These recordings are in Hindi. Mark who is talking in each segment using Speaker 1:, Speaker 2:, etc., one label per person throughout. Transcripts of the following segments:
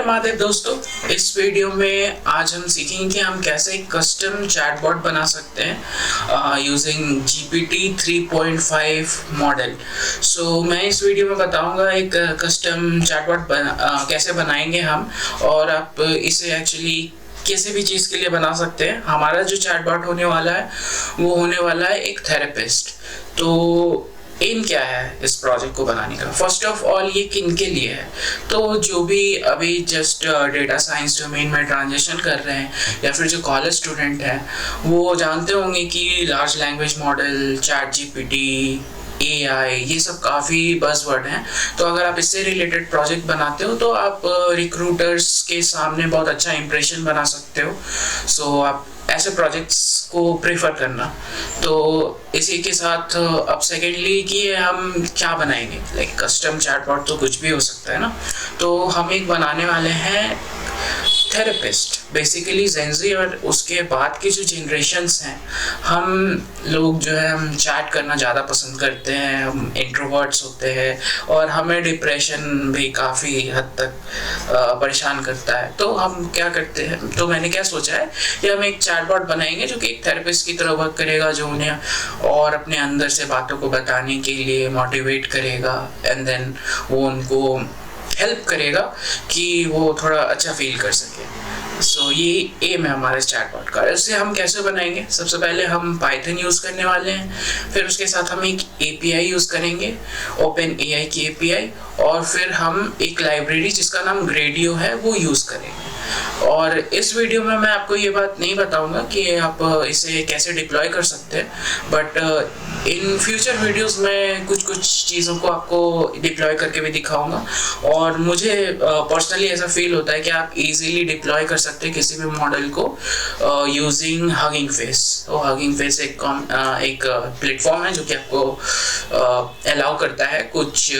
Speaker 1: महादेव दोस्तों, इस वीडियो में आज हम सीखेंगे कि हम कैसे एक कस्टम चैटबॉट बना सकते हैं यूजिंग GPT 3.5 मॉडल। मैं इस वीडियो में बताऊंगा एक कस्टम चैटबॉट कैसे बनाएंगे हम, और आप इसे एक्चुअली किसी भी चीज़ के लिए बना सकते हैं। हमारा जो चैटबॉट होने वाला है वो होने वाला है एक थेरेपिस्ट। तो एम क्या है इस प्रोजेक्ट को बनाने का? फर्स्ट ऑफ ऑल ये किन के लिए है? तो जो भी अभी जस्ट डेटा साइंस डोमेन में ट्रांजिशन कर रहे हैं या फिर जो कॉलेज स्टूडेंट हैं वो जानते होंगे कि large language model, chat GPT, AI ये सब काफ़ी बज़वर्ड हैं। तो अगर आप इससे रिलेटेड प्रोजेक्ट बनाते हो तो आप रिक्रूटर्स के सामने बहुत अच्छा इंप्रेशन बना सकते हो। आप ऐसे प्रोजेक्ट्स को प्रेफर करना। तो इसी के साथ अब सेकेंडली कि हम क्या बनाएंगे, लाइक कस्टम चैटबॉट तो कुछ भी हो सकता है ना। तो हम एक बनाने वाले हैं थेरेपिस्ट, बेसिकली जेनजी और उसके बाद की जो जनरेशन्स हैं। हम लोग जो है हम चैट करना ज़्यादा पसंद करते हैं, हम इंट्रोवर्ट्स होते हैं और हमें डिप्रेशन भी काफ़ी हद तक परेशान करता है। तो हम क्या करते हैं, तो मैंने क्या सोचा है कि हम एक चैटबॉट बनाएंगे जो कि एक थेरेपिस्ट की तरह वर्क करेगा, जो उन्हें और अपने अंदर से बातों को बताने के लिए मोटिवेट करेगा एंड देन वो उनको हेल्प करेगा कि वो थोड़ा अच्छा फील कर सके। ये एम है हमारे चैटबॉट का। इसे हम कैसे बनाएंगे? सबसे पहले हम पाइथन यूज़ करने वाले हैं, फिर उसके साथ हम एक API यूज़ करेंगे, ओपन AI की API, और फिर हम एक लाइब्रेरी जिसका नाम ग्रेडियो है वो यूज़ करेंगे। और इस वीडियो में मैं आपको ये बात नहीं बताऊंगा कि आप इसे कैसे डिप्लॉय कर सकते हैं, बट इन फ्यूचर वीडियोस में कुछ चीज़ों को आपको डिप्लॉय करके भी दिखाऊंगा। और मुझे पर्सनली ऐसा फील होता है कि आप इजीली डिप्लॉय कर सकते हैं किसी भी मॉडल को यूजिंग हगिंग फेस। तो हगिंग फेस एक प्लेटफॉर्म है जो कि आपको अलाउ करता है कुछ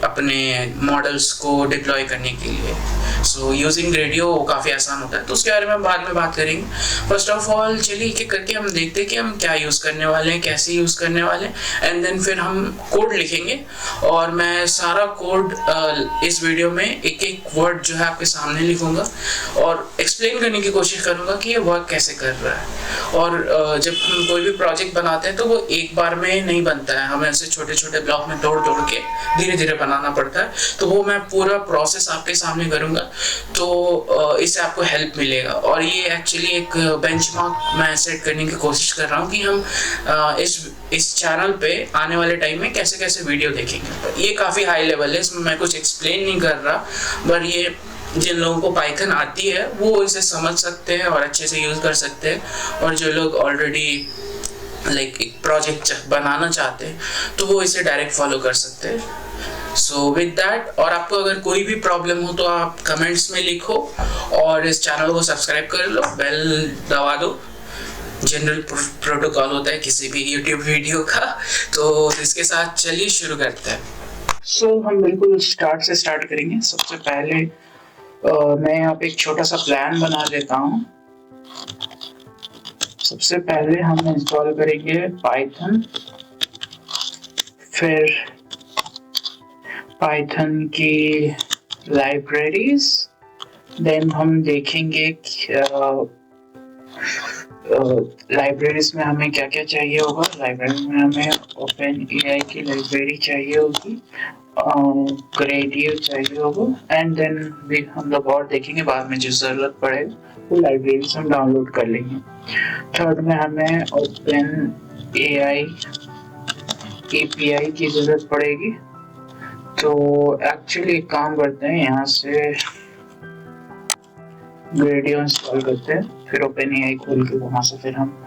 Speaker 1: अपने मॉडल्स को डिप्लॉय करने के लिए। यूजिंग रेडियो काफ़ी आसान होता है, तो उसके बारे में बाद में बात करेंगे। फर्स्ट ऑफ ऑल चलिए एक एक करके हम देखते हैं कि हम क्या यूज़ करने वाले हैं, कैसे यूज़ करने वाले हैं, एंड देन फिर हम कोड लिखेंगे। और मैं सारा कोड इस वीडियो में एक एक वर्ड जो है आपके सामने लिखूंगा और एक्सप्लेन करने की कोशिश करूंगा कि ये वर्क कैसे कर रहा है। और जब हम कोई भी प्रोजेक्ट बनाते हैं तो वो एक बार में नहीं बनता है, हमें ऐसे छोटे छोटे ब्लॉक में तोड़ के धीरे धीरे बनाना पड़ता है। तो वो मैं पूरा प्रोसेस आपके सामने करूंगा, तो इससे आपको हेल्प मिलेगा। और ये एक्चुअली एक बेंचमार्क मैं सेट करने की कोशिश कर रहा हूँ कि हम इस चैनल पे आने वाले टाइम में कैसे कैसे वीडियो देखेंगे। ये काफ़ी हाई लेवल है, इसमें मैं कुछ एक्सप्लेन नहीं कर रहा, पर ये जिन लोगों को पाइथन आती है वो इसे समझ सकते हैं और अच्छे से यूज़ कर सकते हैं। और जो लोग ऑलरेडी लाइक एक प्रोजेक्ट बनाना चाहते हैं तो वो इसे डायरेक्ट फॉलो कर सकते हैं। विद दैट, और आपको अगर कोई भी प्रॉब्लम हो तो आप कमेंट्स में लिखो और इस चैनल को सब्सक्राइब कर लो, बेल दबा दो। जनरल प्रोटोकॉल होता है किसी भी यूट्यूब वीडियो का। तो इसके साथ चलिए शुरू करते हैं। हम बिल्कुल स्टार्ट करेंगे। सबसे पहले मैं यहाँ पे एक छोटा सा प्लान बना लेता हूँ। सबसे पहले हम इंस्टॉल करेंगे पाइथन, फिर पाइथन की लाइब्रेरीज, देन हम देखेंगे लाइब्रेरीज में हमें क्या क्या चाहिए होगा। लाइब्रेरी में हमें ओपन AI की लाइब्रेरी चाहिए होगी, ग्रेडियो चाहिए होगा, एंड देन हम लोग और देखेंगे बाद में जो जरूरत पड़ेगा वो लाइब्रेरी से हम डाउनलोड कर लेंगे। थर्ड में हमें ओपन AI API की जरूरत पड़ेगी। तो एक्चुअली एक काम करते हैं, यहाँ से ग्रेडियो इंस्टॉल करते हैं, फिर ओपन AI खोल के वहाँ से फिर हम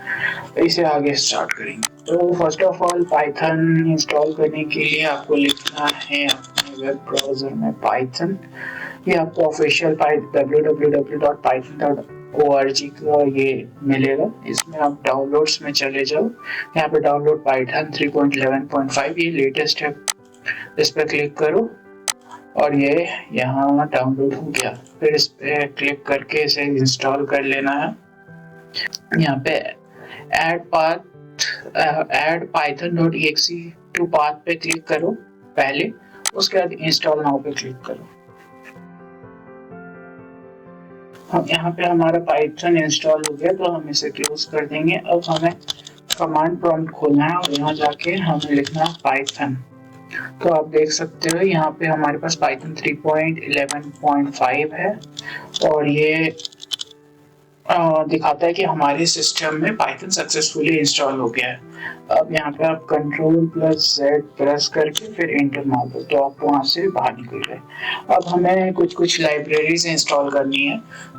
Speaker 1: इसे आगे स्टार्ट करेंगे। तो first of all Python install करने के लिए आपको लिखना है अपने वेब ब्राउजर में पाइथन। ये आपको ऑफिशियल www.python.org का ये मिलेगा। इसमें आप डाउनलोड्स में चले जाओ, यहाँ पे डाउनलोड पाइथन 3.11.5 ये लेटेस्ट है, इस पर क्लिक करो और ये यहाँ डाउनलोड हो गया। फिर इस पे क्लिक करके इसे इंस्टॉल कर लेना है। यहाँ पे add python.exe to path पे क्लिक करो पहले, उसके बाद इंस्टॉल नाउ पे क्लिक करो। हम यहाँ पे हमारा पाइथन इंस्टॉल हो गया, तो हम इसे क्लोज कर देंगे। अब हमें कमांड प्रॉम्प्ट खोलना है और यहाँ जाके हमें लिखना है पाइथन। तो आप देख सकते हो यहाँ पे हमारे पास पाइथन 3.11.5 है और ये दिखाता है कि हमारे सिस्टम में पाइथन सक्सेसफुली इंस्टॉल हो गया है। अब यहाँ पे आप Ctrl+Z प्रेस करके फिर एंटर मार दो तो आप वहाँ से बाहर निकल गए। अब हमें कुछ लाइब्रेरीज इंस्टॉल करनी है,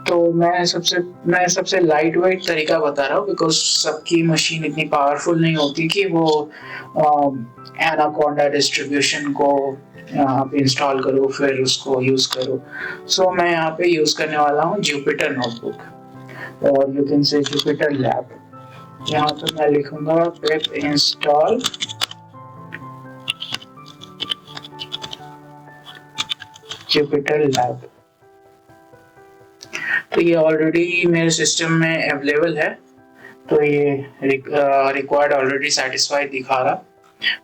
Speaker 1: तो मैं सबसे लाइट वेट तरीका बता रहा हूँ, बिकॉज सबकी मशीन इतनी पावरफुल नहीं होती कि वो एनाकोंडा डिस्ट्रीब्यूशन को आप इंस्टॉल करो फिर उसको यूज करो। सो मैं यहाँ पे यूज करने वाला हूँ जुपिटर नोटबुक और you can say Jupiter lab. यहाँ पे मैं लिखूंगा पिप इंस्टॉल जुपिटर लैब। तो ये ऑलरेडी मेरे सिस्टम में अवेलेबल है, तो ये रिक्वायर्ड ऑलरेडी सेटिस्फाइड दिखा रहा।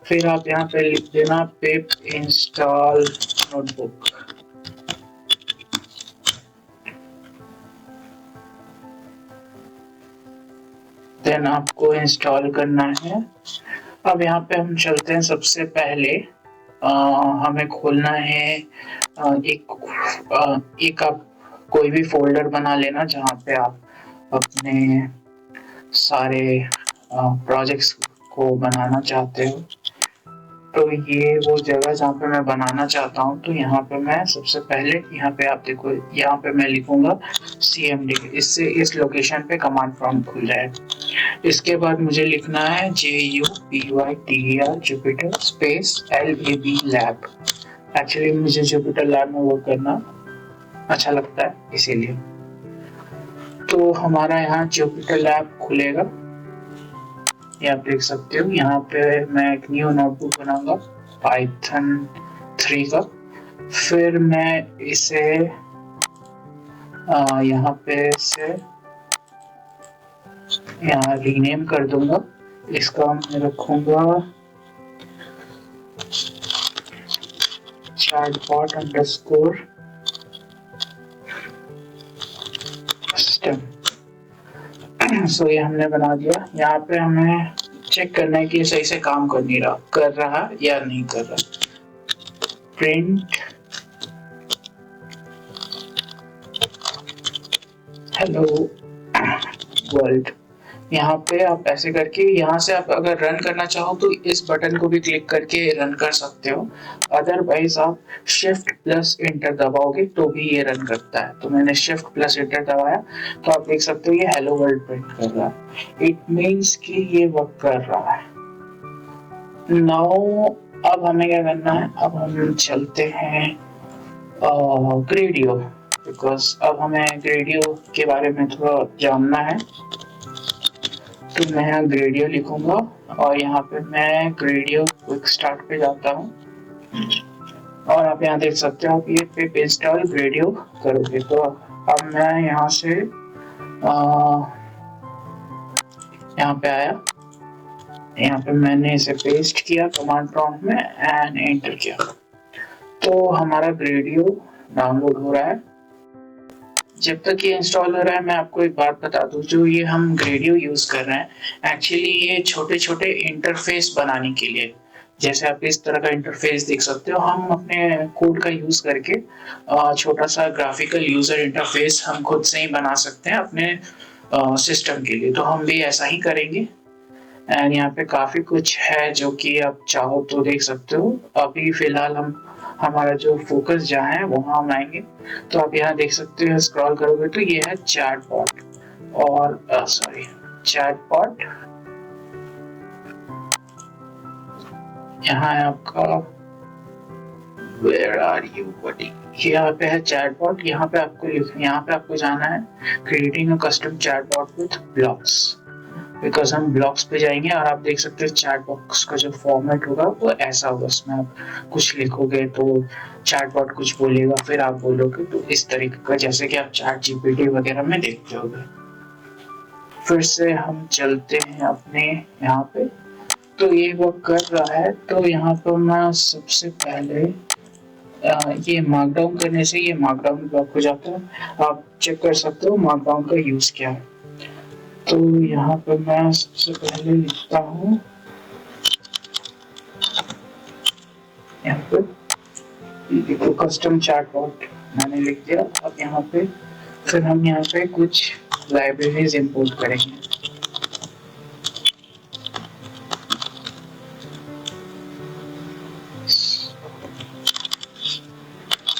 Speaker 1: फिर आप यहाँ पे लिख देना पिप इंस्टॉल नोटबुक। देन आपको इंस्टॉल करना है। अब यहाँ पे हम चलते हैं। सबसे पहले हमें खोलना है एक आप कोई भी फोल्डर बना लेना जहाँ पे आप अपने सारे प्रोजेक्ट्स को बनाना चाहते हो। तो ये वो जगह जहाँ पे मैं बनाना चाहता हूँ, तो यहाँ पे मैं सबसे पहले यहाँ पे आप देखो, यहाँ पे मैं लिखूंगा CMD। इससे इस लोकेशन पे कमांड प्रॉम्प्ट खुल जाएगा। इसके बाद मुझे लिखना है JUPYTER Jupiter space LAB lab. Actually मुझे जुपिटर लैब में वर्क करना अच्छा लगता है इसीलिए। तो हमारा यहाँ जुपिटर लैब खुलेगा, ये आप देख सकते हो। यहाँ पे मैं एक न्यू नोटबुक बनाऊंगा पाइथन 3 का। फिर मैं इसे यहाँ पे से यहाँ रीनेम कर दूंगा। इसका मैं रखूंगा chatbot underscore system। सो ये हमने बना दिया। यहाँ पे हमें चेक करना है कि ये सही से काम कर रहा या नहीं कर रहा। Print hello world. यहाँ पे आप ऐसे करके, यहाँ से आप अगर रन करना चाहो तो इस बटन को भी क्लिक करके रन कर सकते हो। अदरवाइज आप शिफ्ट प्लस इंटर दबाओगे तो भी ये रन करता है। तो मैंने शिफ्ट प्लस इंटर दबाया तो आप देख सकते हो ये हेलो वर्ल्ड प्रिंट कर रहा है। इट मीन्स कि ये वर्क कर रहा है। नाउ अब हमें क्या करना है, अब हम चलते हैं ग्रेडियो, बिकॉज अब हमें ग्रेडियो के बारे में थोड़ा जानना है। तो मैं यहाँ ग्रेडियो लिखूंगा और यहाँ पे मैं ग्रेडियो क्विक स्टार्ट पे जाता हूँ और आप यहाँ देख सकते हो। आप ये पिप इंस्टॉल ग्रेडियो करोगे तो अब मैं यहाँ से यहाँ पे आया। यहाँ पे मैंने इसे पेस्ट किया कमांड प्रॉम्प्ट में एंड एंटर किया, तो हमारा ग्रेडियो डाउनलोड हो रहा है। जब तक ये इंस्टॉल हो रहा है मैं आपको एक बात बता दूं, जो ये हम ग्रेडियो यूज कर रहे हैं एक्चुअली ये छोटे छोटे इंटरफेस बनाने के लिए, जैसे आप इस तरह का इंटरफेस देख सकते हो। हम अपने कोड का यूज करके छोटा सा ग्राफिकल यूजर इंटरफेस हम खुद से ही बना सकते हैं अपने सिस्टम के लिए। तो हम भी ऐसा ही करेंगे एंड यहाँ पे काफी कुछ है जो कि आप चाहो तो देख सकते हो। अभी फिलहाल हमारा जो फोकस जहाँ है वहाँ हम आएंगे। तो आप यहाँ देख सकते हो, स्क्रॉल करोगे तो ये है चैटबॉट और चैटबॉट यहाँ है आपका वेयर आर यू बडी, यहाँ पे है चैटबॉट। यहाँ पे आपको जाना है creating a custom chatbot with blocks, because हम ब्लॉक्स पे जाएंगे और आप देख सकते हो चैट बॉक्स का जो फॉर्मेट होगा वो ऐसा होगा। उसमें आप कुछ लिखोगे तो चैटबॉट कुछ बोलेगा, फिर आप बोलोगे, तो इस तरीके का जैसे कि आप चैट जीपीटी वगैरह में देखते होगे। फिर से हम चलते हैं अपने यहाँ पे, तो ये वो कर रहा है। तो यहाँ पर मैं सबसे पहले ये मार्कडाउन करने से ये मार्कडाउन ब्लॉक हो जाता है। आप चेक कर सकते हो मार्कडाउन का यूज क्या है। तो यहाँ पर मैं सबसे पहले लिखता हूँ, यहाँ पे देखो कस्टम चैटबॉट मैंने लिख दिया। अब यहाँ पे फिर हम यहाँ पे कुछ लाइब्रेरीज इंपोर्ट करेंगे।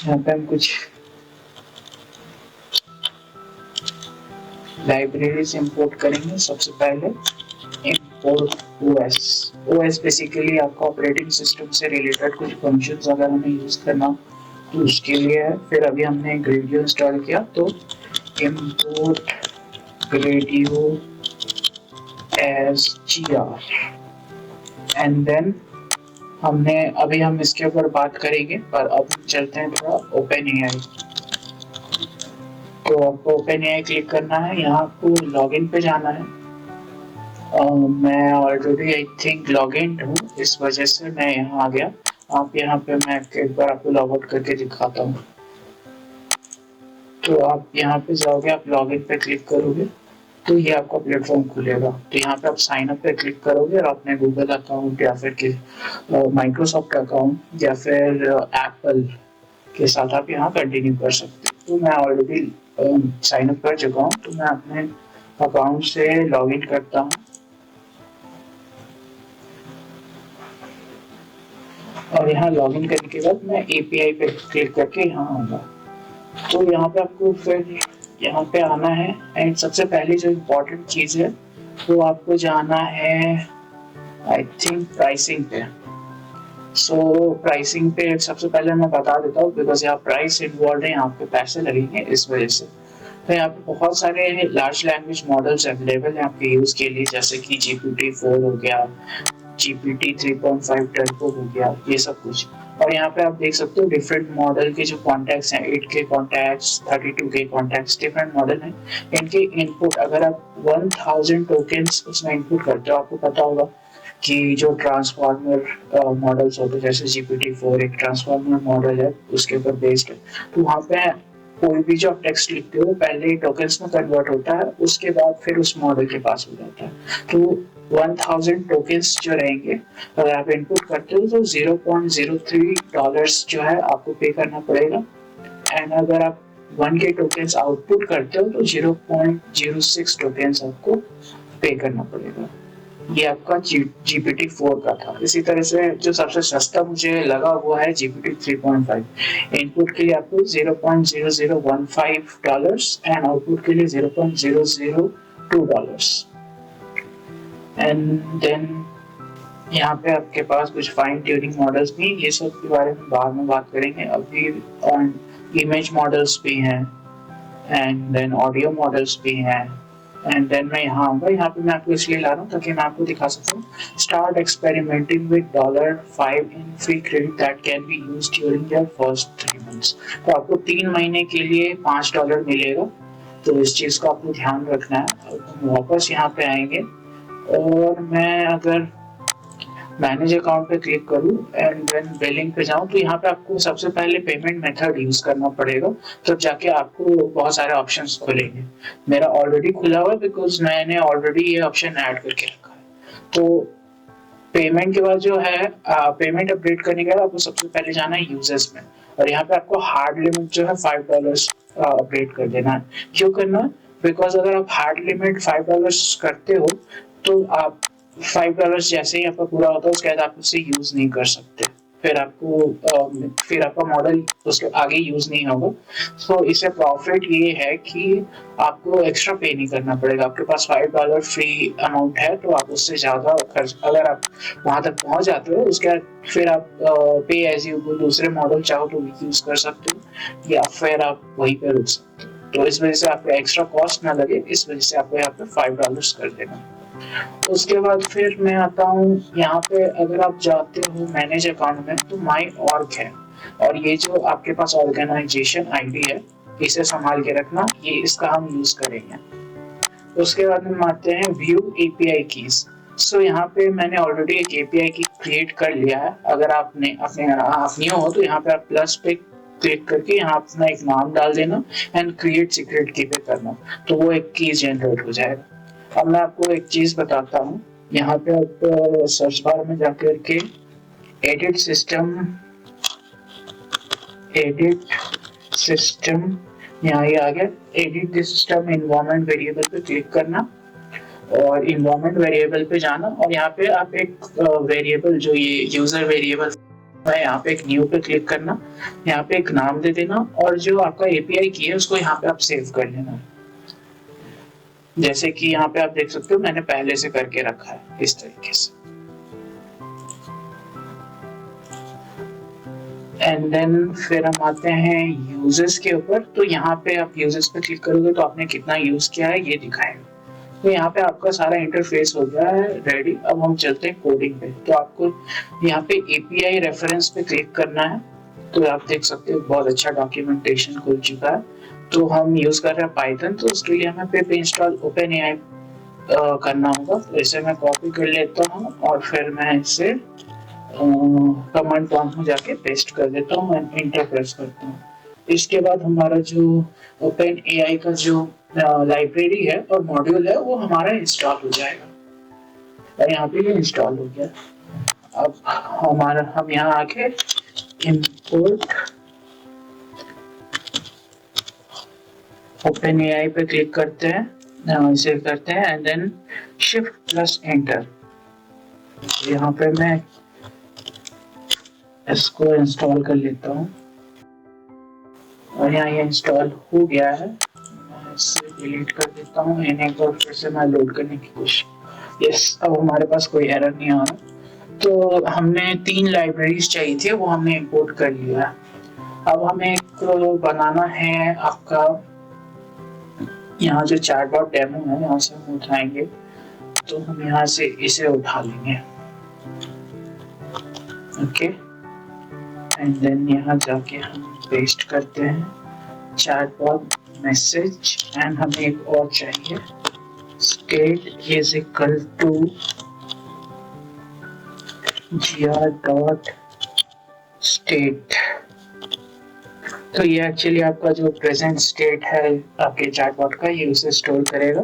Speaker 1: यहाँ पे हम कुछ लाइब्रेरीज इंपोर्ट करेंगे। सबसे पहले इंपोर्ट ओएस। ओएस बेसिकली आपका ऑपरेटिंग सिस्टम से रिलेटेड कुछ फंक्शंस अगर हमें यूज करना तो उसके लिए है। फिर अभी हमने ग्रेडियो इंस्टॉल किया तो import Gradio as gr and then हमने अभी हम इसके ऊपर बात करेंगे, पर अब चलते हैं थोड़ा ओपन एआई। तो आपको ओपन एआई क्लिक करना है, यहाँ आपको लॉगिन पे जाना है। मैं already I think log in हूँ, इस वजह से मैं यहाँ आ गया। आप यहाँ पे मैं एक बार आपको लॉग आउट करके दिखाता हूँ। तो आप यहाँ पे जाओगे, आप लॉगिन पे क्लिक करोगे तो ये आपका प्लेटफॉर्म खुलेगा। तो यहाँ पे आप साइन अप पे क्लिक करोगे और अपने गूगल अकाउंट या फिर माइक्रोसॉफ्ट अकाउंट या फिर एप्पल के साथ आप यहाँ कंटिन्यू कर सकते हो। तो मैं ऑलरेडी साइन अप कर चुका हूँ, तो मैं अपने अकाउंट से लॉगिन करता हूँ और यहाँ लॉगिन करने के बाद मैं एपीआई पे क्लिक करके यहाँ आऊँगा। तो यहाँ पे आपको फिर यहाँ पे आना है एंड सबसे पहले जो इम्पोर्टेंट चीज़ है वो आपको जाना है आई थिंक प्राइसिंग पे। सो प्राइसिंग पे सबसे पहले मैं बता देता हूँ, बिकॉज यहाँ प्राइस इन्वॉल्व है, यहाँ पे पैसे लगेंगे इस वजह से। तो यहाँ पे बहुत सारे लार्ज लैंग्वेज मॉडल्स अवेलेबल हैं आपके यूज़ के लिए, जैसे कि GPT-4 हो गया, GPT 3.5 टर्बो हो गया, ये सब कुछ। और यहाँ पे आप देख सकते हो डिफरेंट मॉडल के जो कॉन्टैक्ट्स हैं, 8K contacts, 32K contacts, different model हैं। इनके इनपुट अगर आप 1000 टोकन्स उसमें इनपुट करते हो, आपको पता होगा कि जो ट्रांसफॉर्मर मॉडल्स होते हैं, जैसे GPT-4 एक ट्रांसफॉर्मर मॉडल है, उसके ऊपर बेस्ड है। तो वहाँ पे कोई भी जो आप टेक्स्ट लिखते हो पहले टोकन्स में कन्वर्ट होता है, उसके बाद फिर उस मॉडल के पास हो जाता है। तो 1000 टोकन्स जो रहेंगे अगर आप इनपुट करते हो तो $0.03 जो है आपको पे करना पड़ेगा। एंड अगर आप 1K टोकन्स आउटपुट करते हो तो 0.06 टोकन्स आपको पे करना पड़ेगा। ये आपका GPT-4 का था। इसी तरह से जो सबसे सस्ता मुझे लगा हुआ है GPT 3.5। इनपुट के लिए आपको $0.0015 एंड आउटपुट के लिए $0.002। एंड देन यहाँ पे आपके पास कुछ फाइन ट्यूनिंग मॉडल्स भी, ये सब के बारे में बाद में बात करेंगे। अभी इमेज मॉडल्स भी हैं एंड देन ऑडियो मॉडल्स भी हैं। एंड देन मैं यहाँ आऊँगा, यहाँ पे मैं आपको इसलिए ला रहा हूँ ताकि मैं आपको दिखा सकूँ start experimenting with $5 in free credit that can be used during your first 3 months। तो आपको 3 महीने के लिए $5 मिलेगा। तो इस चीज़ को आपको ध्यान रखना है। हम वापस यहाँ पे आएंगे और मैं अगर मैनेज अकाउंट पे क्लिक करूँ एंड देन बिलिंग पे जाऊँ तो यहाँ पे आपको सबसे पहले पेमेंट मेथड यूज करना पड़ेगा। तो जाके आपको बहुत सारे ऑप्शंस खुलेंगे। मेरा ऑलरेडी खुला हुआ है बिकॉज मैंने ऑलरेडी ये ऑप्शन ऐड करके रखा है। तो पेमेंट के बाद जो है पेमेंट अपडेट करने के बाद आपको सबसे पहले जाना है यूजर्स में और यहाँ पे आपको हार्ड लिमिट जो है $5 अपडेट कर देना है। क्यों करना है? बिकॉज अगर आप हार्ड लिमिट $5 करते हो तो आप $5 जैसे ही आपका पूरा होता है उसके बाद आप उसे यूज नहीं कर सकते, फिर आपका मॉडल उसके आगे यूज नहीं होगा। तो इससे प्रॉफिट ये है कि आपको एक्स्ट्रा पे नहीं करना पड़ेगा। आपके पास $5 फ्री अमाउंट है तो आप उससे ज्यादा खर्च, अगर आप वहां तक पहुंच जाते हो उसके बाद फिर आप पे एज यू गो दूसरे मॉडल चाहो तो यूज कर सकते हो या फिर आप वहीं पे रुक सकते हो। तो इस वजह से आपको एक्स्ट्रा कॉस्ट ना लगे, इस वजह से आपको यहाँ पे $5 कर देना। उसके बाद फिर मैं आता हूँ यहाँ पे, अगर आप जाते हो मैनेज अकाउंट में तो माई ऑर्ग है और ये जो आपके पास ऑर्गेनाइजेशन आईडी है इसे संभाल के रखना, ये इसका हम यूज करेंगे। उसके बाद हम आते हैं व्यू एपीआई कीज। सो यहाँ पे मैंने ऑलरेडी एक एपीआई की क्रिएट कर लिया है। अगर आपने आप न्यू हो तो यहाँ पे आप प्लस पे क्लिक करके यहाँ अपना एक नाम डाल देना एंड क्रिएट सीक्रेट की पे करना, तो वो एक की जनरेट हो जाएगा। अब मैं आपको एक चीज बताता हूँ, यहाँ पे आप सर्च बार में जाकर के एडिट सिस्टम यहाँ ये आ गया, edit the system environment variable पे क्लिक करना और इन्वायरमेंट वेरिएबल पे जाना और यहाँ पे आप एक वेरिएबल जो ये यूजर वेरिएबल है यहाँ पे एक न्यू पे क्लिक करना, यहाँ पे एक नाम दे देना और जो आपका एपीआई की है उसको यहाँ पे आप सेव कर लेना। जैसे कि यहाँ पे आप देख सकते हो मैंने पहले से करके रखा है इस तरीके से। एंड देन फिर हम आते हैं यूजर्स के ऊपर, तो यहाँ पे आप यूजर्स पे क्लिक करोगे तो आपने कितना यूज किया है ये दिखाएगा। तो यहाँ पे आपका सारा इंटरफेस हो गया है रेडी। अब हम चलते हैं कोडिंग पे। तो आपको यहाँ पे एपीआई रेफरेंस पे क्लिक करना है, तो आप देख सकते हो बहुत अच्छा डॉक्यूमेंटेशन खुल चुका है। तो हम यूज कर रहे हैं पाइथन, तो उसके लिए हमें पिप इंस्टॉल ओपनएआई करना होगा। तो इसे मैं कॉपी कर लेता हूँ और फिर मैं इसे कमांड प्रॉम्प्ट में जाके पेस्ट कर देता हूँ एंड इंटर प्रेस करता हूँ। इसके बाद हमारा जो ओपनएआई का जो लाइब्रेरी है और मॉड्यूल है वो हमारा इंस्टॉल हो जाएगा और यहाँ पे ये इंस्टॉल हो गया। अब हम यहाँ आके इंपोर्ट ओपनएआई पे क्लिक करते हैं, इसे करते हैं and then shift plus enter. यहाँ पे मैं इसको इंस्टॉल कर लेता हूँ और यहाँ ये इंस्टॉल हो गया है। मैं इसे डिलीट कर देता हूँ, इन्हें एक बार फिर से मैं लोड करने की कोशिश। यस, अब हमारे पास कोई एरर नहीं आ रहा। तो हमने 3 लाइब्रेरीज चाहिए थी, वो हमने इंपोर्ट कर लिया। अब हमें एक बनाना है आपका, यहाँ जो चैटबॉट डेमो है यहाँ से हम उठाएंगे, तो हम यहाँ से इसे उठा लेंगे। ओके, एंड देन यहाँ जाके हम पेस्ट करते हैं चैटबॉट मैसेज एंड हमें एक और चाहिए, state is equal to gr dot state. तो ये एक्चुअली आपका जो प्रेजेंट स्टेट है आपके चैटबॉट का, ये उसे स्टोर करेगा।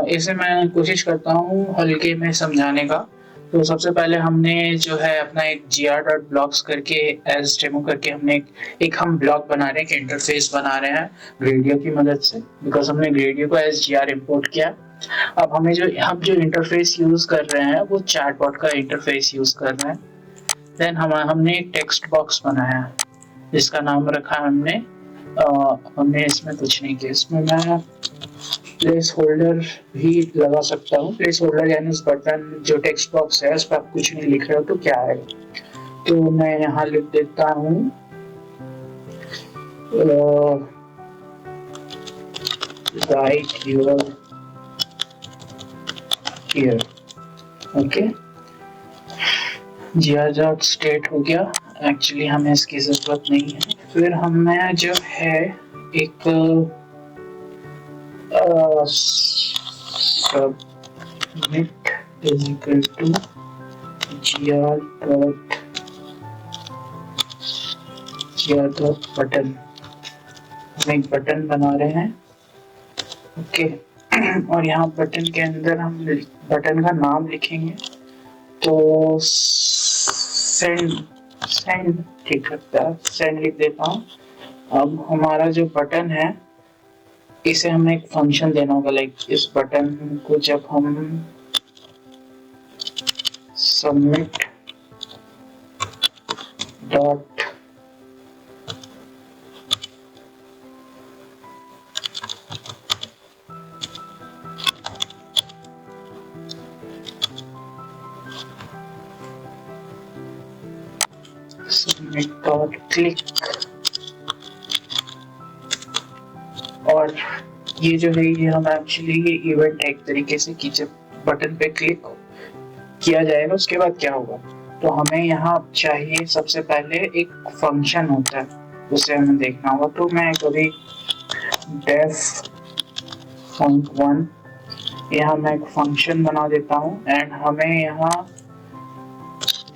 Speaker 1: इसे मैं कोशिश करता हूँ हल्के में समझाने का। तो सबसे पहले हमने जो है अपना एक gr.blocks करके एज डेमो करके हमने एक हम ब्लॉक बना रहे हैं, एक इंटरफेस बना रहे हैं ग्रेडियो की मदद से, बिकॉज हमने ग्रेडियो को एज gr इंपोर्ट किया। अब हम जो इंटरफेस यूज कर रहे हैं वो चैटबॉट का इंटरफेस यूज कर रहे हैं। देन हमने एक टेक्स्ट बॉक्स बनाया है जिसका नाम रखा हमने इसमें कुछ नहीं किया, इसमें मैं प्लेस होल्डर भी लगा सकता हूँ। प्लेस होल्डर यानी उस बटन जो टेक्स्ट बॉक्स है उस पर आप कुछ नहीं लिख रहे हो तो क्या आएगा। तो मैं यहाँ लिख देता हूँ right your here. Okay, gr.state हो गया। एक्चुअली हमें इसकी जरूरत नहीं है। फिर हमें जो है एक submit is equal to gr.button। हम एक बटन बना रहे हैं। ओके, और यहाँ बटन के अंदर हम बटन का नाम लिखेंगे, तो सेंड ठीक लगता है, सेंड लिख देता हूँ। अब हमारा जो बटन है इसे हमें एक फंक्शन देना होगा, लाइक इस बटन को जब हम सबमिट डॉट क्लिक, और ये जो है ये हम एक्चुअली ये इवेंट है एक तरीके से कि जब बटन पे क्लिक किया जाएगा उसके बाद क्या होगा। तो हमें यहाँ चाहिए सबसे पहले एक फंक्शन होता है उसे हमें देखना होगा। तो मैं कभी def func1
Speaker 2: यहाँ मैं एक फंक्शन बना देता हूँ एंड हमें यहाँ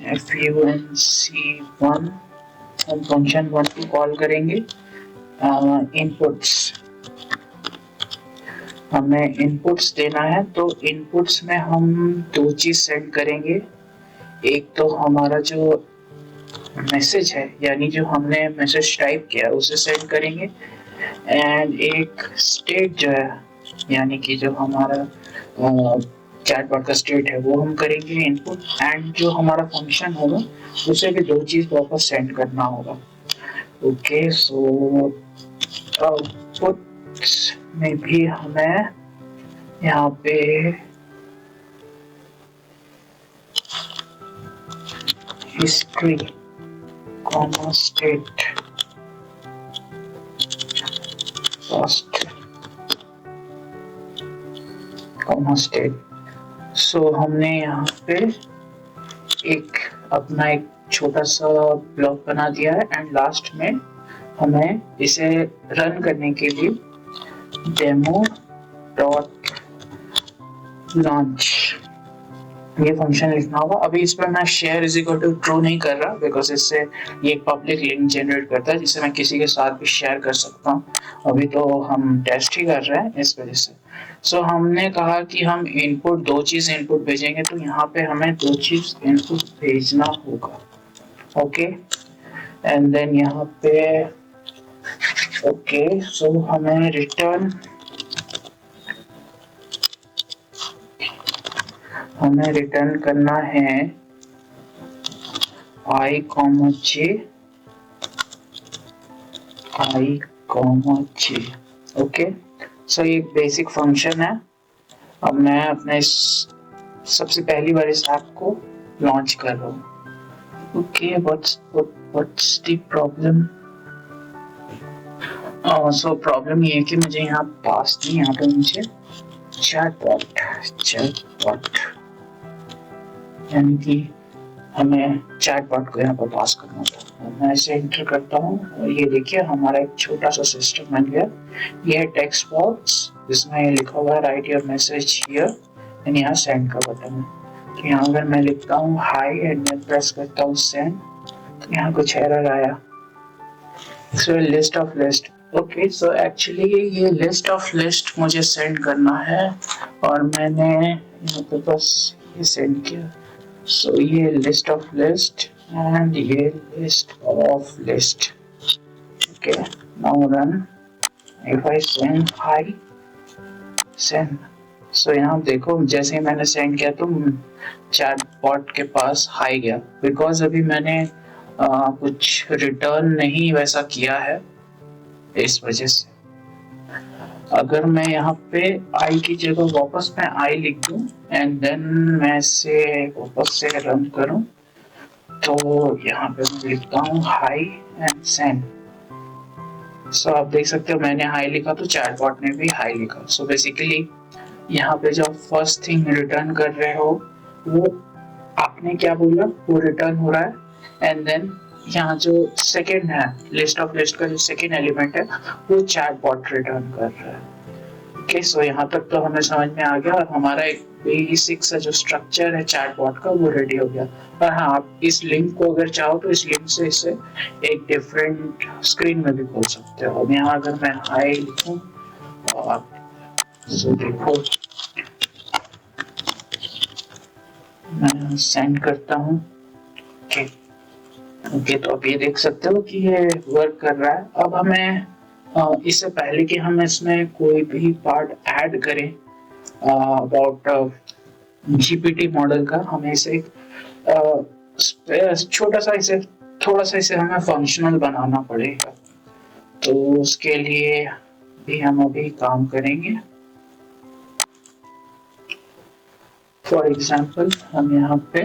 Speaker 2: func1 हम फंक्शन 1 को कॉल करेंगे। इनपुट्स हमें इनपुट्स देना है, तो इनपुट्स में हम दो चीज सेंड करेंगे। एक तो हमारा जो मैसेज है, यानी जो हमने मैसेज टाइप किया उसे सेंड करेंगे, एंड एक स्टेट जो है, यानी कि जो हमारा चैटबॉट का स्टेट है वो हम करेंगे इनपुट, एंड जो हमारा फंक्शन होगा उसे भी दो चीज वापस सेंड करना होगा। ओके, सो आउटपुट में भी हमें यहाँ पे history comma state first comma state. So हमने यहाँ पे एक अपना एक छोटा सा ब्लॉक बना दिया है, एंड लास्ट में हमें इसे रन करने के लिए डेमो डॉट लॉन्च ये फंक्शन लिखना होगा। अभी इस पर मैं share is equal to true नहीं कर रहा, बिकॉज इससे ये एक पब्लिक लिंक जनरेट करता है जिसे मैं किसी के साथ भी शेयर कर सकता हूँ। अभी तो हम टेस्ट ही कर रहे हैं, इस वजह से। सो हमने कहा कि हम इनपुट दो चीज इनपुट भेजेंगे, तो यहाँ पे हमें दो चीज इनपुट भेजना होगा। ओके, एंड देन यहाँ पे ओके, सो हमें रिटर्न करना है i, j i, j। Okay, so ये बेसिक फंक्शन है। अब मैं अपने सबसे पहली बार इस ऐप को लॉन्च कर रहा हूँ। Okay, what's the problem? So problem ये है कि मुझे यहाँ पास नहीं, यहाँ पे मुझे चैटबॉट यानी कि हमें चैटबॉट को यहाँ पर पास करना था। मैं इसे एंटर करता हूँ और ये देखिए हमारा एक छोटा सा सिस्टम बन गया। ये है टेक्स्ट बॉक्स जिसमें ये लिखा हुआ है right your message here, and यहाँ सेंड का बटन है। तो यहाँ अगर मैं लिखता हूँ हाई एंड मैं प्रेस करता हूँ सेंड, तो यहाँ कुछ एरर आया। So list of list. Okay, so actually ये लिस्ट ऑफ लिस्ट मुझे सेंड करना है और मैंने यहाँ पे बस ये सेंड किया। So ये list of list and ये list of list. Okay, now run. If I send hi, send. So यहाँ देखो जैसे ही मैंने सेंड किया तो चैटबॉट के पास हाई गया, बिकॉज अभी मैंने कुछ रिटर्न नहीं वैसा किया है, इस वजह से। अगर मैं यहाँ पे आई की जगह वापस मैं आई लिख दूं एंड देन मैं इसे वापस से रन करूं, तो यहाँ पे मैं लिखता हूँ हाई एंड सेंड। सो आप देख सकते हो मैंने हाई लिखा तो चैटबॉट ने भी हाई लिखा। सो बेसिकली यहाँ पे जो फर्स्ट थिंग रिटर्न कर रहे हो वो आपने क्या बोला वो रिटर्न हो रहा है, एंड देन यहाँ जो सेकेंड है लिस्ट ऑफ लिस्ट का जो सेकेंड एलिमेंट है वो चैटबॉट रिटर्न कर रहा है। ओके, सो यहाँ तक तो हमें समझ में आ गया और हमारा एक बेसिक सा जो स्ट्रक्चर है चैटबॉट का वो रेडी हो गया। और हाँ, आप इस लिंक को अगर चाहो तो इस लिंक से इसे एक डिफरेंट स्क्रीन में भी खोल सकते हो। अब यहाँ अगर मैं हाई लिखूं और सो देखो मैं सेंड करता हूँ। ओके, तो अब ये देख सकते हो कि ये वर्क कर रहा है। अब हमें इससे पहले कि हम इसमें कोई भी पार्ट ऐड करें अबाउट जीपीटी मॉडल का, हमें इसे छोटा सा इसे थोड़ा सा इसे हमें फंक्शनल बनाना पड़ेगा। तो उसके लिए भी हम अभी काम करेंगे। फॉर एग्जाम्पल हम यहाँ पे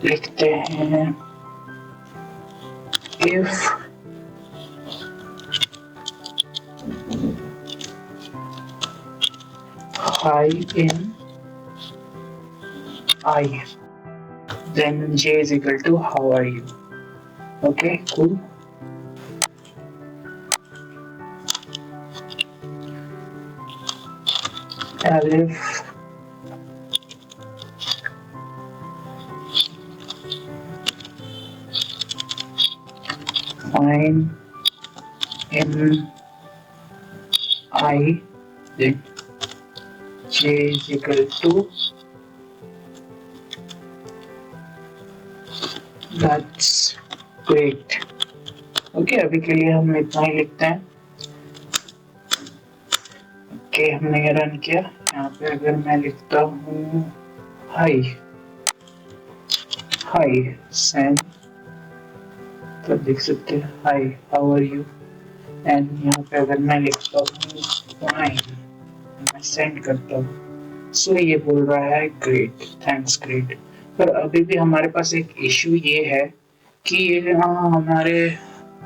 Speaker 2: लिखते हैं if hi in I, then j is equal to how are you. Okay, cool. Alif find M I then J is equal to that's great. Okay अभी के लिए हम इतना ही लिखते हैं। ओके हमने ये रन किया। यहाँ पे अगर मैं लिखता हूँ हाई हाई सेंड तो देख सकते हैं hi how are you and यहाँ पे अगर मैं लिखता हूँ फाइन मैं सेंड करता हूँ सो ये बोल रहा है ग्रेट थैंक्स ग्रेट। पर अभी भी हमारे पास एक इशू ये है कि हमारे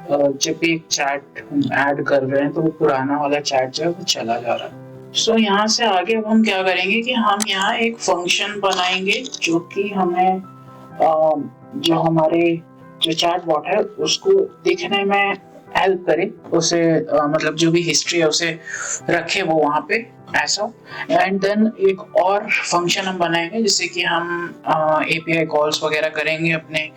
Speaker 2: जब भी एक चैट हम ऐड कर रहे हैं तो वो पुराना वाला चैट जो है वो चला जा रहा है। सो यहाँ से आगे अब हम क्या करेंगे कि हम यहाँ एक फंक्शन बनाएंगे जो कि हमें जो हमारे जो चैट बॉट है उसको दिखने में हेल्प करे उसे मतलब जो भी हिस्ट्री है उसे रखे वो वहाँ पे ऐसा। एंड देन एक और फंक्शन हम बनाएंगे जिससे कि हम एपीआई कॉल्स वगैरह करेंगे अपने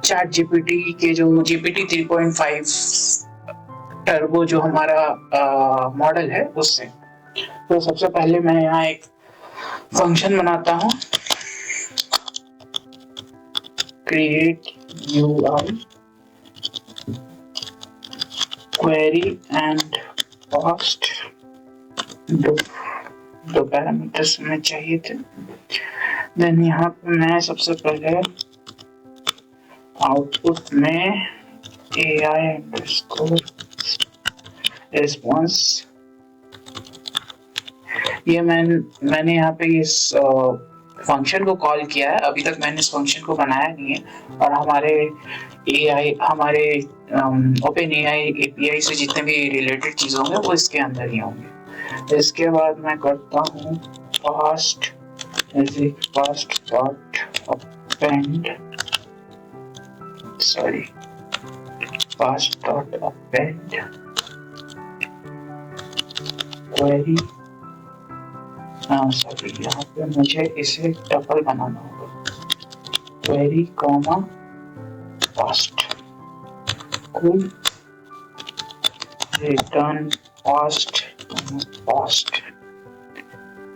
Speaker 2: चैट जीपीटी के जो जीपीटी 3.5 टर्बो जो हमारा मॉडल है उससे। तो सबसे पहले मैं यहाँ एक फंक्शन बनाता हूँ create UI query and post दो पैरामीटर्स हमें चाहिए थे। देन यहाँ पे मैं सबसे पहले आउटपुट में AI अंडरस्कोर रिस्पॉन्स ये मैंने यहाँ पे इस फंक्शन को कॉल किया है। अभी तक मैंने इस फंक्शन को बनाया नहीं है और हमारे ओपन एआई एपीआई से जितने भी रिलेटेड चीज़ होंगे वो इसके अंदर ही होंगे। इसके बाद मैं करता हूँ पास्ट डॉट अपेंड क्वेरी यहाँ पे मुझे इसे टपल बनाना होगा query comma past cool return past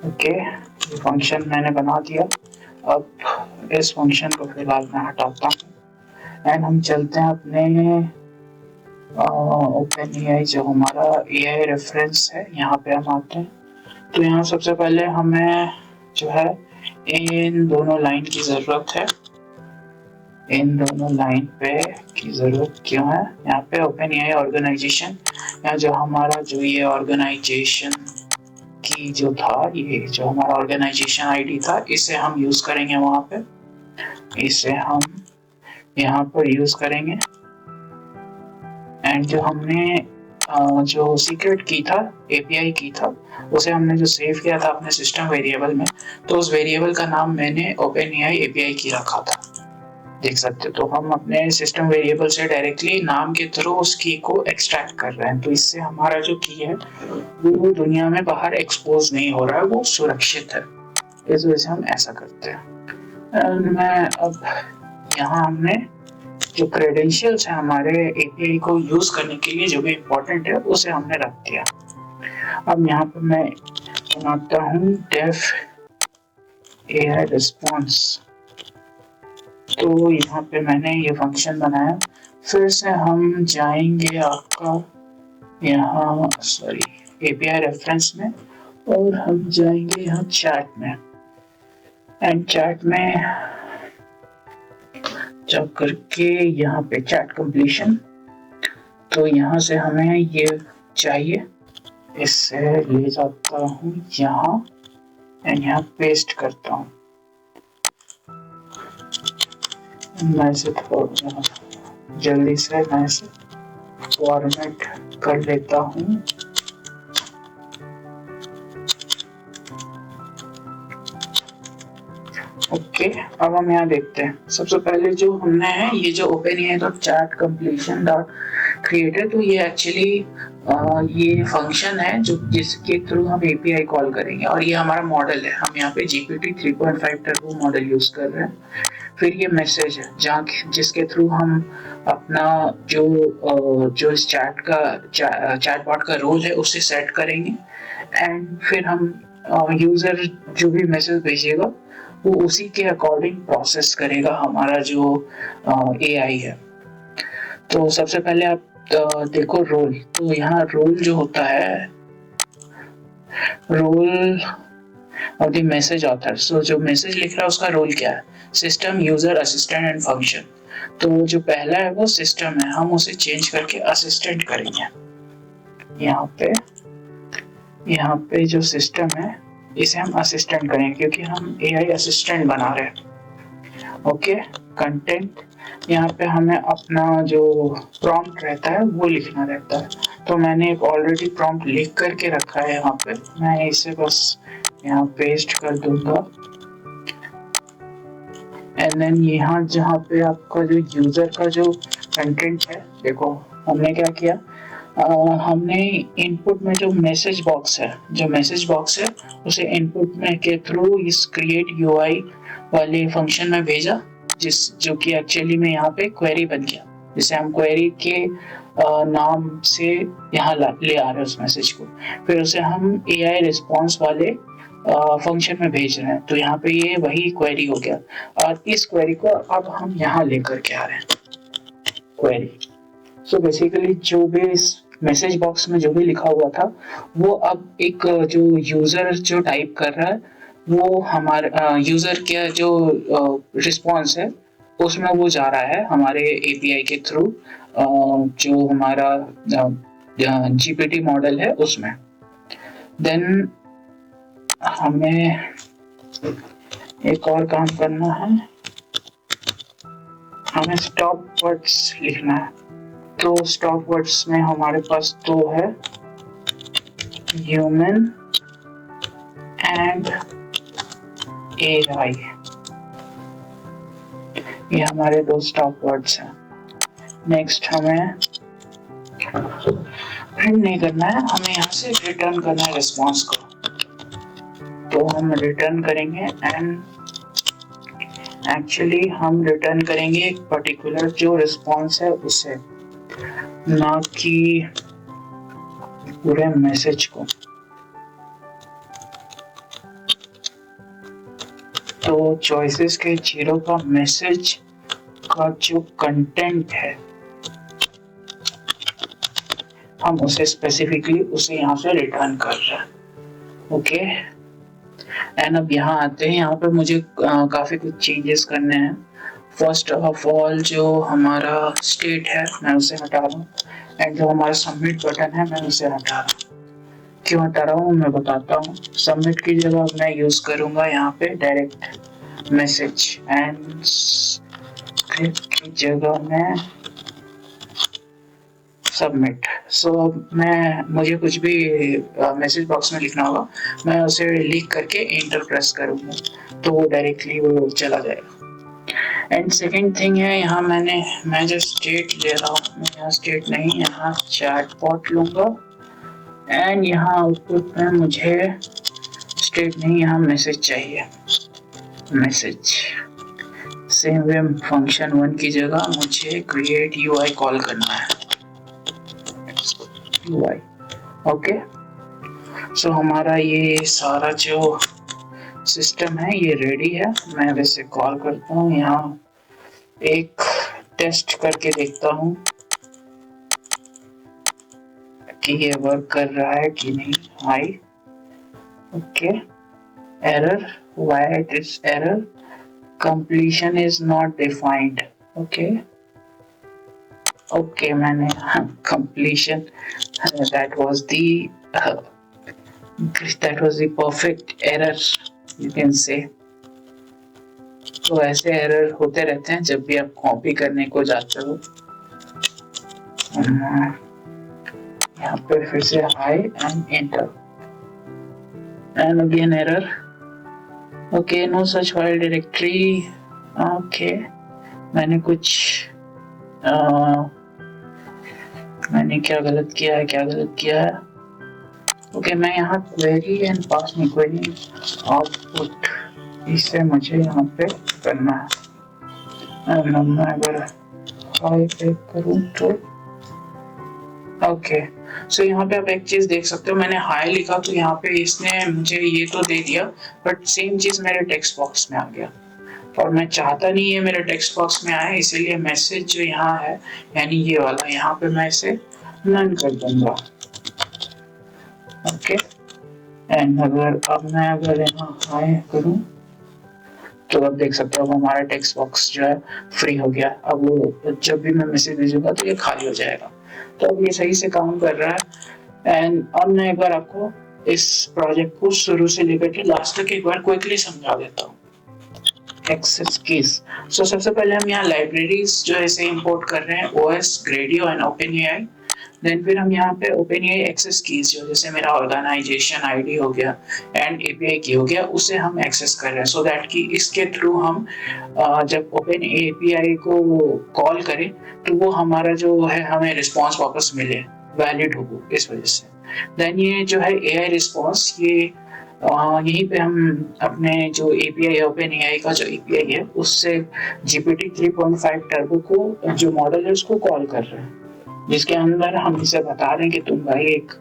Speaker 2: okay ये फंक्शन मैंने बना दिया। अब इस फंक्शन को फिलहाल मैं हटाता हूँ एंड हम चलते हैं अपने ओपन एआई जो हमारा एआई रेफरेंस है यहाँ पे हम आते हैं। तो यहाँ सबसे पहले हमें जो है इन दोनों लाइन की जरूरत है। इन दोनों लाइन पे की जरूरत क्यों है? यहाँ पे ओपन एआई ऑर्गेनाइजेशन या जो हमारा जो ये ऑर्गेनाइजेशन की जो था ये जो हमारा ऑर्गेनाइजेशन आईडी था इसे हम यूज करेंगे वहाँ पे। इसे हम यहाँ पर यूज करेंगे एंड जो हमने जो सीक्रेट की था एपीआई की था उसे हमने जो सेव किया था अपने सिस्टम वेरिएबल में तो उस वेरिएबल का नाम मैंने ओपन एआई एपीआई की रखा था देख सकते हो। तो हम अपने सिस्टम वेरिएबल से डायरेक्टली नाम के थ्रू उस की को एक्सट्रैक्ट कर रहे हैं तो इससे हमारा जो की है वो दुनिया में बाहर एक्सपोज नहीं हो रहा है वो सुरक्षित है। इस वजह से हम ऐसा करते हैं। मैं अब यहाँ हमने जो क्रेडेंशियल्स है हमारे एपीआई को यूज करने के लिए जो भी इम्पोर्टेंट है उसे हमने रख दिया। अब यहाँ पे मैं बनाता हूँ डेफ एआई रिस्पॉन्स। तो यहाँ पे मैंने ये फंक्शन बनाया। फिर से हम जाएंगे आपका यहाँ एपीआई रेफरेंस में और हम जाएंगे यहाँ चैट में एंड चैट में जा करके यहाँ पे चैट कंप्लीशन। तो यहाँ से हमें ये चाहिए इससे ले जाता हूँ यहाँ एंड यहाँ पेस्ट करता हूँ। मैं इसे थोड़ा जल्दी से मैं इसे फॉर्मेट कर लेता हूँ। ओके अब हम यहाँ देखते हैं। सबसे पहले जो हमने है ये जो ओपन है तो चैट कंप्लीशन डॉट क्रिएटर, तो ये एक्चुअली ये फंक्शन है जो जिसके थ्रू हम एपीआई कॉल करेंगे, और ये हमारा मॉडल है। हम यहाँ पे जीपीटी 3.5 टर्बो मॉडल यूज कर रहे हैं। फिर ये मैसेज है जहाँ जिसके थ्रू हम अपना जो इस चैटबॉट का रोल है उसे सेट करेंगे, एंड फिर हम यूजर जो भी मैसेज भेजेगा वो उसी के अकॉर्डिंग प्रोसेस करेगा हमारा जो एआई है। तो सबसे पहले आप देखो रोल, तो यहाँ रोल जो होता है, रोल और द मैसेज ऑथर। सो जो मैसेज लिख रहा है उसका रोल क्या है, system, user, assistant and function. तो जो पहला है वो सिस्टम है, हम उसे चेंज करके असिस्टेंट करेंगे। यहाँ पे जो सिस्टम है इसे हम असिस्टेंट करेंगे क्योंकि हम एआई असिस्टेंट बना रहे हैं। ओके, कंटेंट, यहाँ पे हमें अपना जो प्रॉम्प्ट रहता है वो लिखना रहता है। तो मैंने एक ऑलरेडी प्रॉम्प्ट लिख करके रखा है यहाँ पे, मैं इसे बस यहाँ पेस्ट कर दूंगा। एंड देन यहाँ जहाँ पे आपका जो यूजर का जो कंटेंट है, देखो हमने क्या किया, हमने इनपुट में जो मैसेज बॉक्स है उसे इनपुट में के थ्रू इस क्रिएट यूआई वाले फंक्शन में भेजा, जो कि एक्चुअली में यहाँ पे क्वेरी बन गया, जिसे हम क्वेरी के नाम से यहाँ ले आ रहे हैं उस मैसेज को। फिर उसे हम एआई रिस्पॉन्स वाले फंक्शन में भेज रहे हैं, तो यहाँ पे ये वही क्वेरी हो गया। और इस क्वेरी को अब हम यहाँ लेकर के आ रहे हैं, क्वेरी। सो बेसिकली जो भी इस मैसेज बॉक्स में जो भी लिखा हुआ था वो अब एक जो यूजर जो टाइप कर रहा है वो हमारे यूजर का जो रिस्पॉन्स है उसमें वो जा रहा है हमारे एपीआई के थ्रू, जो हमारा जीपीटी मॉडल है उसमें। देन हमें एक और काम करना है, हमें स्टॉप वर्ड्स लिखना है। तो स्टॉप वर्ड्स में हमारे पास दो है, ह्यूमन एंड एआई, ये हमारे दो स्टॉप वर्ड्स हैं। नेक्स्ट हमें प्रिंट नहीं करना है, हमें यहाँ से रिटर्न करना है रिस्पॉन्स को। तो हम रिटर्न करेंगे, एंड एक्चुअली हम रिटर्न करेंगे एक पर्टिकुलर जो रिस्पॉन्स है उसे, ना कि पूरे मैसेज को। तो चॉइसेस के 0 का मैसेज का जो कंटेंट है हम उसे स्पेसिफिकली उसे यहाँ से रिटर्न कर रहे हैं। ओके, एंड अब यहाँ आते हैं, यहाँ पे मुझे काफी कुछ चेंजेस करने हैं। फर्स्ट ऑफ ऑल जो हमारा स्टेट है मैं उसे हटा रहा हूँ, एंड जो हमारा सबमिट बटन है मैं उसे हटा रहा हूँ। क्यों हटा रहा हूँ मैं बताता हूँ। सबमिट की जगह मैं यूज करूंगा यहाँ पे डायरेक्ट मैसेज, एंड स्क्रिप्ट की जगह मैं सबमिट। सो मुझे कुछ भी मैसेज बॉक्स में लिखना होगा, मैं उसे लिख करके एंटर प्रेस करूंगा तो वो डायरेक्टली वो चला जाएगा। एंड सेकेंड थिंग है, यहाँ मैं जो स्टेट ले रहा हूँ, मैं यहाँ स्टेट नहीं, यहाँ चैटबॉट लूंगा, एंड यहाँ आउटपुट में मुझे स्टेट नहीं, यहाँ मैसेज चाहिए, मैसेज। सेम वे फंक्शन 1 की जगह मुझे क्रिएट यूआई कॉल करना है, यूआई। ओके, सो हमारा ये सारा जो सिस्टम है ये रेडी है। मैं वैसे कॉल करता हूँ, यहाँ एक टेस्ट करके देखता हूँ कि ये वर्क कर रहा है कि नहीं। High, okay, error, why it is error, completion is not defined. Okay, मैंने completion, that was the perfect error you can say। तो ऐसे एरर होते रहते हैं जब भी आप कॉपी करने को जाते हो। यहाँ पे फिर से high and enter, and again error. Okay, no such file directory okay, मैंने कुछ मैंने क्या गलत किया है? ओके, मैं यहाँ क्वेरी एंड पास में क्वेरी आउटपुट, इसे मुझे यहाँ पे करना है। मैं अगर हाई पे करूँ तो ओके, सो यहाँ पे आप एक चीज देख सकते हो, मैंने हाई लिखा तो यहाँ पे इसने मुझे ये तो दे दिया, बट सेम चीज मेरे टेक्स्ट बॉक्स में आ गया और मैं चाहता नहीं है मेरे टेक्स्ट बॉक्स में आए, इसीलिए मैसेज जो यहाँ है यानी ये वाला, यहाँ पे मैं इसे नन कर दूंगा। ओके, एंड अगर यहाँ हाई करूँ तो आप देख सकते हो हमारा टेक्स्ट बॉक्स जो है फ्री हो गया। अब वो जब भी मैं मैसेज भेजूंगा तो ये खाली हो जाएगा। तो अब ये सही से काम कर रहा है। एंड अब मैं एक बार आपको इस प्रोजेक्ट को शुरू से लेकर के लास्ट तक एक बार क्विकली समझा देता हूँ। एक्सेस कीज, सो सबसे पहले हम यहाँ लाइब्रेरीज जो है इसे इंपोर्ट कर रहे हैं, ओएस, ग्रेडियो एंड ओपनएआई। देन फिर हम यहाँ पे ओपनएआई एक्सेस कीज जो जैसे मेरा ऑर्गेनाइजेशन आईडी हो गया एंड एपीआई की हो गया, उसे हम एक्सेस कर रहे हैं सो दैट कि इसके थ्रू हम जब ओपन एपीआई को कॉल करें तो वो हमारा जो है हमें रिस्पॉन्स वापस मिले, वैलिड हो इस वजह से। देन ये जो है एआई रिस्पॉन्स, ये यहीं पे हम अपने जो एपीआई ओपन एआई का जो एपीआई है उससे जीपीटी 3.5 टर्बो को जो मॉडल है उसको कॉल कर रहे हैं, जिसके अंदर हम इसे बता रहे हैं कि तुम भाई एक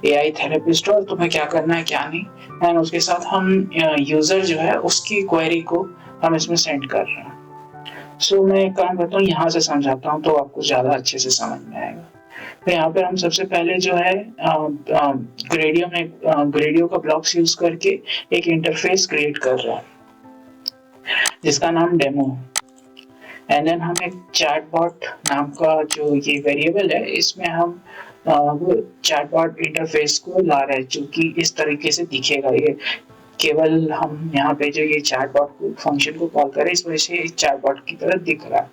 Speaker 2: एआई थेरेपिस्ट हो और तुम्हें क्या करना है क्या नहीं, एंड उसके साथ हम यूजर जो है उसकी क्वेरी को हम इसमें सेंड कर रहे हैं। सो मैं एक काम करता हूँ, यहाँ से समझाता हूँ तो आपको ज्यादा अच्छे से समझ में आएगा। तो यहाँ पे हम सबसे पहले जो है ग्रेडियो का ब्लॉक्स यूज करके एक इंटरफेस क्रिएट कर रहे हैं जिसका नाम डेमो है। एंड देन हम एक चैटबॉट नाम का जो ये वेरिएबल है इसमें हम वो चैटबॉट इंटरफेस को ला रहे हैं जो कि इस तरीके से दिखेगा। ये केवल हम यहाँ पे जो ये चैटबॉट फंक्शन को कॉल करें इस वजह से चैटबॉट की तरह दिख रहा है।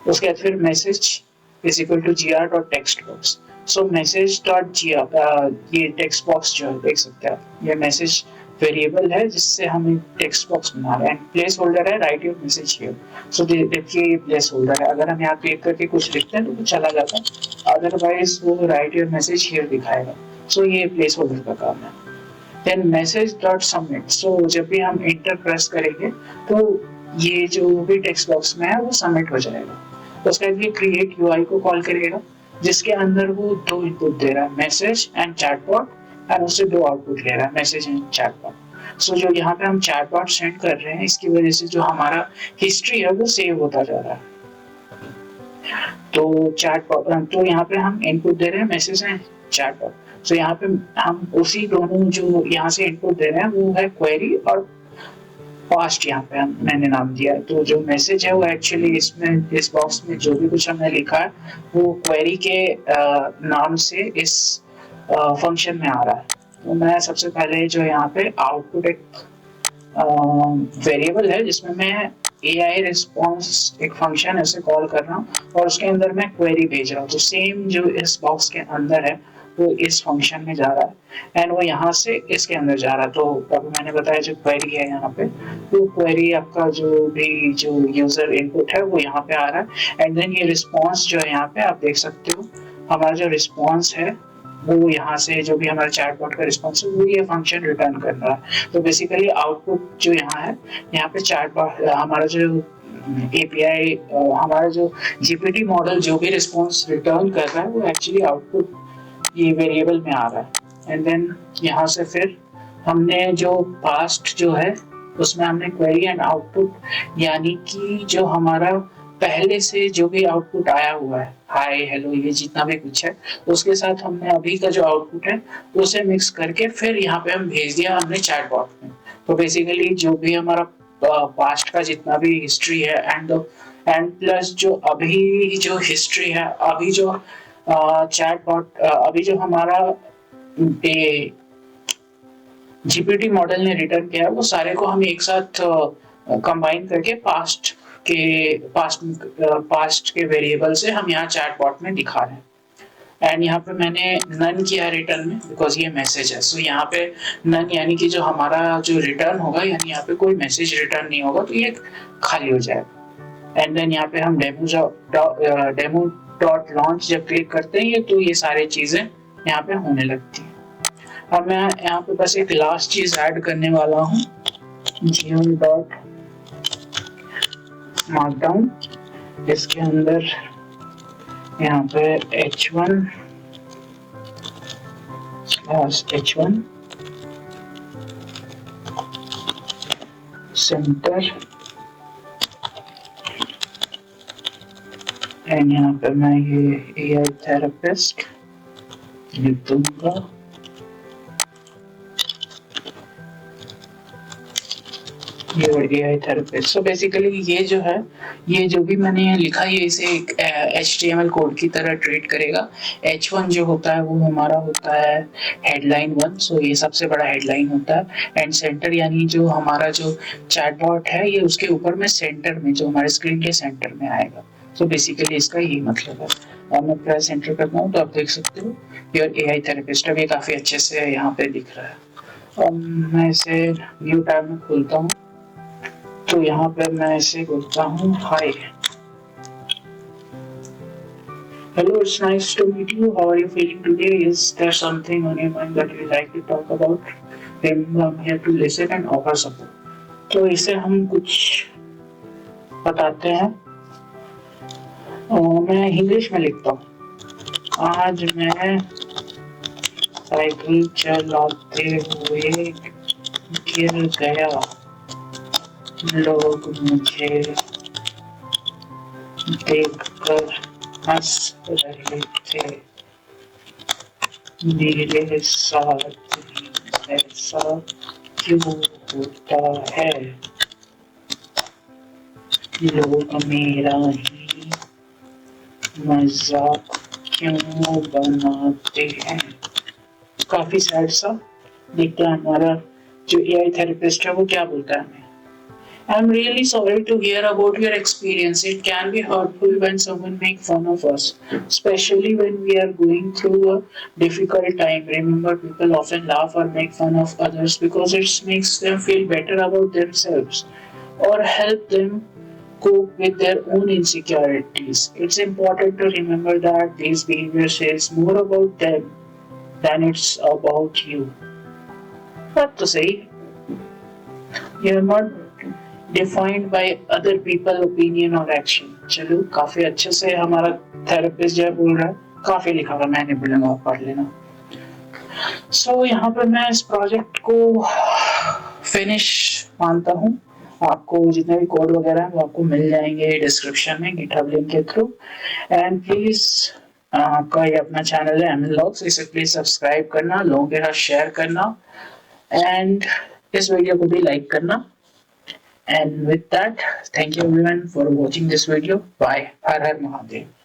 Speaker 2: उसके बाद फिर message is equal to gr.textbox, so message.gr ये टेक्स्ट बॉक्स जो है देख सकते हैं आप, ये मैसेज वेरिएबल है जिससे हम एक टेक्स्ट बॉक्स बना रहे हैं। प्लेस होल्डर है राइट योर मैसेज हियर, सो देखिए ये प्लेस होल्डर है, अगर हम यहाँ क्लिक करके कुछ लिखते हैं तो वो चला जाता है, अदरवाइज वो राइट योर मैसेज हियर दिखाएगा। सो ये प्लेस होल्डर का काम है। देन मैसेज डॉट सबमिट, सो जब भी हम इंटर प्रेस करेंगे तो ये जो भी टेक्स्ट बॉक्स में है वो सबमिट हो जाएगा। तो उसके बाद ये क्रिएट यूआई को कॉल करेगा जिसके अंदर वो दो इनपुट दे रहा है, मैसेज एंड चैटबॉट, एंड उससे दो आउटपुट ले रहा है, मैसेज एंड चैटबॉट। सो जो यहाँ पे हम चैटबॉट सेंड कर रहे हैं इसकी वजह से जो हमारा हिस्ट्री है वो सेव होता जा रहा है। तो चैटबॉट, तो यहाँ पे हम इनपुट दे रहे हैं मैसेज एंड चैटबॉट। सो यहाँ पे हम उसी दोनों जो यहाँ से इनपुट दे रहे हैं वो है क्वेरी और पास्ट, यहाँ पे मैंने नाम दिया। तो जो मैसेज है वो एक्चुअली इसमें इस बॉक्स में जो भी कुछ हमने लिखा है वो क्वेरी के नाम से इस फंक्शन में आ रहा है। तो मैं सबसे पहले जो यहाँ पे आउटपुट एक वेरिएबल है जिसमें मैं एआई रिस्पॉन्स एक फंक्शन ऐसे कॉल कर रहा हूँ और उसके अंदर मैं क्वेरी भेज रहा हूँ। तो सेम जो इस बॉक्स के अंदर है वो इस फंक्शन में जा रहा है एंड वो यहाँ से इसके अंदर जा रहा है। तो अभी मैंने बताया जो क्वेरी है यहाँ पे, तो क्वेरी आपका जो भी जो यूजर इनपुट है वो यहाँ पे आ रहा है। एंड देन ये रिस्पॉन्स जो है यहाँ पे आप देख सकते हो, हमारा जो रिस्पॉन्स है वो यहाँ से जो भी हमारा चैटबॉट का रिस्पॉन्स है वो ये फंक्शन रिटर्न कर रहा है। तो बेसिकली आउटपुट जो यहाँ है, यहाँ पे चैटबॉट हमारा जो एपीआई हमारा जो जीपीटी मॉडल जो भी रिस्पॉन्स रिटर्न कर रहा है वो एक्चुअली आउटपुट ये वेरिएबल में आ रहा है। एंड देन यहाँ से फिर हमने जो पास्ट जो है उसमें हमने क्वेरी एंड आउटपुट, यानी कि जो हमारा पहले से जो भी आउटपुट आया हुआ है, हाय हेलो ये जितना भी कुछ है, उसके साथ हमने अभी का जो आउटपुट है उसे मिक्स करके फिर यहाँ पे हम भेज दिया हमने चैटबॉट में। तो बेसिकली जो भी हमारा पास्ट का जितना भी हिस्ट्री है एंड प्लस जो अभी जो हिस्ट्री है, अभी जो चैटबॉट अभी जो हमारा जीपीटी मॉडल ने रिटर्न किया है वो सारे को हम एक साथ कंबाइन करके पास्ट के वेरिएबल से हम यहाँ चैटबॉट में दिखा रहे हैं। एंड यहाँ पे मैंने नन किया रिटर्न में बिकॉज ये मैसेज है। सो यहाँ पे नन यानी कि जो हमारा जो रिटर्न होगा यानी यहाँ पे कोई मैसेज रिटर्न नहीं होगा, तो ये खाली हो जाएगा। एंड देन यहाँ पे हम डेमो डॉट लॉन्च जब क्लिक करते हैं ये, तो ये सारी चीजें यहाँ पे होने लगती हैं। अब मैं यहाँ पे बस एक लास्ट चीज ऐड करने वाला हूँ, gm डॉट मार्कडाउन। इसके अंदर यहाँ पे h1 सेंटर, एंड यहाँ पे मैं ये AI थेरेपिस्ट लिख दूंगा। ये AI थेरेपिस्ट। सो बेसिकली ये जो है, ये जो भी मैंने लिखा है इसे एक HTML कोड की तरह ट्रीट करेगा। H1 जो होता है वो हमारा होता है हेडलाइन 1, सो ये सबसे बड़ा हेडलाइन होता है। एंड सेंटर यानी जो हमारा जो चैटबॉट है ये उसके ऊपर में सेंटर में, जो हमारे स्क्रीन के सेंटर में आएगा। तो बेसिकली इसका यही मतलब है। और मैं प्रेस एंटर करता हूँ तो आप देख सकते हो योर AI थेरेपिस्ट अब ये काफी अच्छे से यहाँ पे दिख रहा है। अब मैं इसे न्यू टैब में खोलता हूँ, तो यहाँ पे मैं इसे बोलता हूँ हाय, hello, it's nice to meet you, how are you feeling today, is there something on your mind that you like to talk about, remember I'm here to listen and offer support। तो इसे हम कुछ बताते हैं। मैं इंग्लिश में लिखता हूँ, आज मैं साइकिल चलाते हुए गिर गया, लोग मुझे देखकर हंस रहे थे, मेरे साथ ऐसा क्यों होता है, लोग मेरा ही मजाक क्यों बनाते हैं। काफी सैड सा। देखते हैं हमारा जो AI थेरेपिस्ट है वो क्या बोलता है हमें। I'm really sorry to hear about your experience. It can be hurtful when someone makes fun of us, especially when we are going through a difficult time. Remember, people often laugh or make fun of others because it makes them feel better about themselves or help them cope with their own insecurities. It's important to remember that these behaviors says more about them than it's about you. What to say? You're not defined by other people opinion or action। चलो काफी अच्छे से हमारा थेरेपिस्ट जो है बोल रहा है, काफी लिखा हुआ मैंने बोलूंगा, आप पढ़ लेना। सो यहाँ पर मैं इस प्रोजेक्ट को फिनिश मानता हूँ। आपको जितने भी कोड वगैरह हैं वो आपको मिल जाएंगे डिस्क्रिप्शन में गिटहब लिंक के थ्रू। एंड प्लीज आपका ये अपना चैनल है ML Logs, इसे प्लीज सब्सक्राइब करना, लोगों के साथ शेयर करना एंड इस वीडियो को भी लाइक करना। And with that, thank you everyone for watching this video. Bye. Har Har Mahadev.